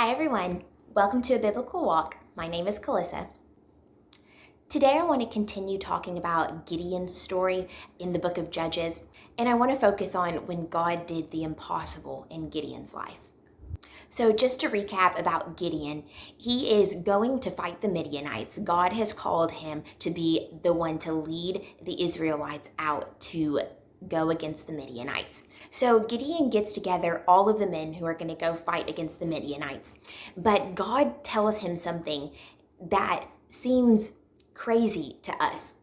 Hi everyone, welcome to A Biblical Walk. My name is Calissa. Today I want to continue talking about Gideon's story in the book of Judges, and I want to focus on when God did the impossible in Gideon's life. So just to recap about Gideon, he is going to fight the Midianites. God has called him to be the one to lead the Israelites out to go against the Midianites. So Gideon gets together all of the men who are going to go fight against the Midianites. But God tells him something that seems crazy to us.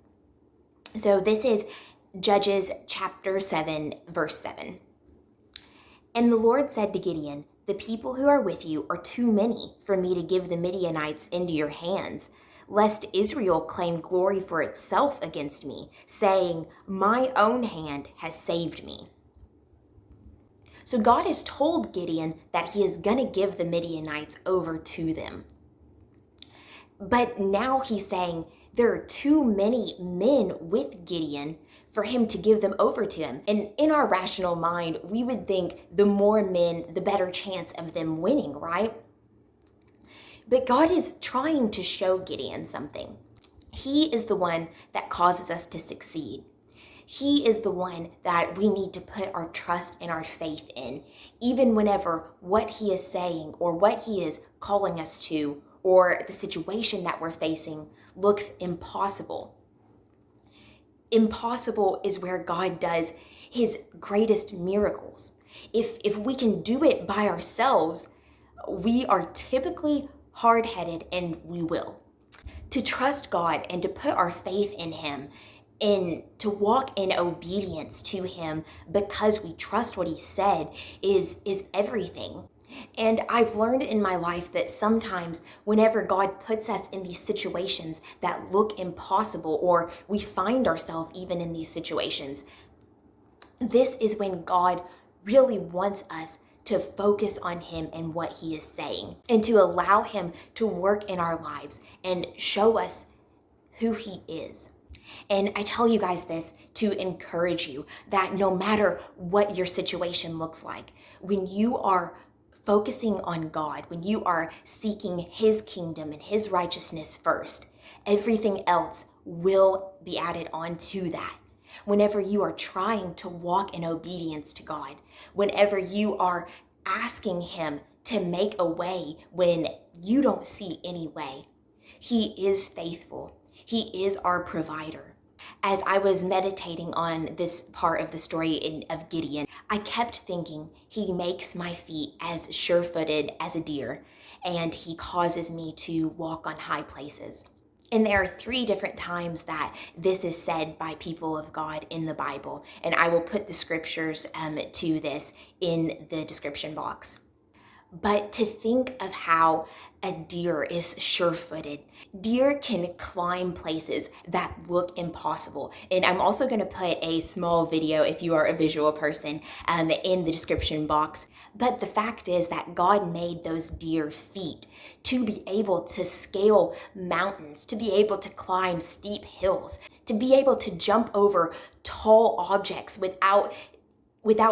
So this is Judges chapter 7, verse 7. And the Lord said to Gideon, "The people who are with you are too many for me to give the Midianites into your hands, lest Israel claim glory for itself against me, saying, 'My own hand has saved me.'" So God has told Gideon that he is going to give the Midianites over to them. But now he's saying there are too many men with Gideon for him to give them over to him. And in our rational mind, we would think the more men, the better chance of them winning, right? But God is trying to show Gideon something. He is the one that causes us to succeed. He is the one that we need to put our trust and our faith in, even whenever what he is saying or what he is calling us to or the situation that we're facing looks impossible. Impossible is where God does his greatest miracles. If we can do it by ourselves, we are typically hard-headed, and we will. To trust God and to put our faith in him and to walk in obedience to him because we trust what he said is everything. And I've learned in my life that sometimes whenever God puts us in these situations that look impossible, or we find ourselves even in these situations, this is when God really wants us to focus on him and what he is saying, and to allow him to work in our lives and show us who he is. And I tell you guys this to encourage you that no matter what your situation looks like, when you are focusing on God, when you are seeking his kingdom and his righteousness first, everything else will be added on to that. Whenever you are trying to walk in obedience to God, whenever you are asking him to make a way when you don't see any way, he is faithful. He is our provider. As I was meditating on this part of the story of Gideon, I kept thinking, he makes my feet as sure-footed as a deer, and he causes me to walk on high places. And there are 3 different times that this is said by people of God in the Bible, and I will put the scriptures to this in the description box. But to think of how a deer is sure-footed. Deer can climb places that look impossible. And I'm also going to put a small video, if you are a visual person, in the description box. But the fact is that God made those deer feet to be able to scale mountains, to be able to climb steep hills, to be able to jump over tall objects without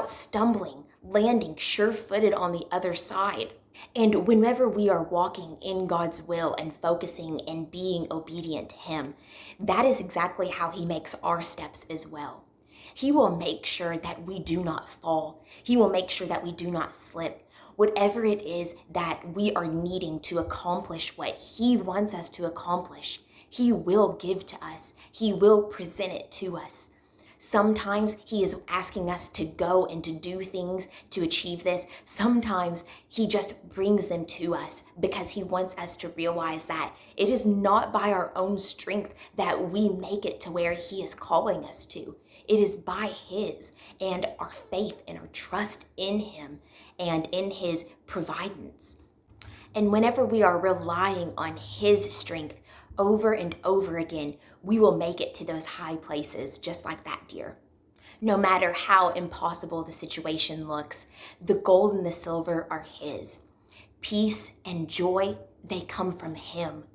stumbling, landing sure-footed on the other side. And whenever we are walking in God's will and focusing and being obedient to him, that is exactly how he makes our steps as well. He will make sure that we do not fall. He will make sure that we do not slip. Whatever it is that we are needing to accomplish what he wants us to accomplish, he will give to us. He will present it to us. Sometimes he is asking us to go and to do things to achieve this. Sometimes he just brings them to us because he wants us to realize that it is not by our own strength that we make it to where he is calling us to. It is by his and our faith and our trust in him and in his providence. And whenever we are relying on his strength over and over again, we will make it to those high places just like that deer. No matter how impossible the situation looks, the gold and the silver are his. Peace and joy, they come from him.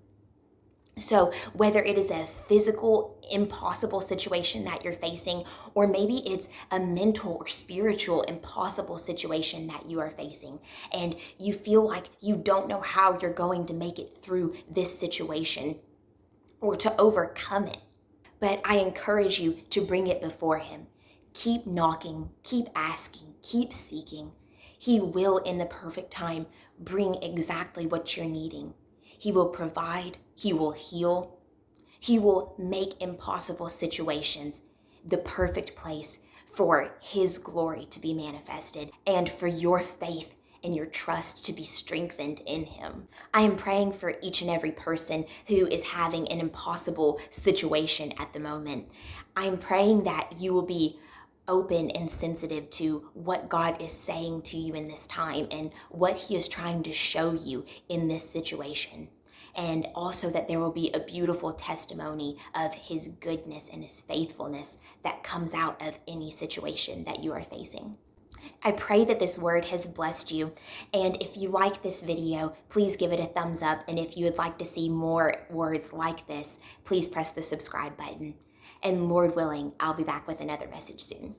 So whether it is a physical, impossible situation that you're facing, or maybe it's a mental or spiritual, impossible situation that you are facing, and you feel like you don't know how you're going to make it through this situation or to overcome it. But I encourage you to bring it before Him. Keep knocking, keep asking, keep seeking. He will, in the perfect time, bring exactly what you're needing. He will provide, He will heal, He will make impossible situations the perfect place for His glory to be manifested and for your faith and your trust to be strengthened in Him. I am praying for each and every person who is having an impossible situation at the moment. I am praying that you will be open and sensitive to what God is saying to you in this time and what He is trying to show you in this situation. And also that there will be a beautiful testimony of His goodness and His faithfulness that comes out of any situation that you are facing. I pray that this word has blessed you. And if you like this video, please give it a thumbs up. And if you would like to see more words like this, please press the subscribe button. And Lord willing, I'll be back with another message soon.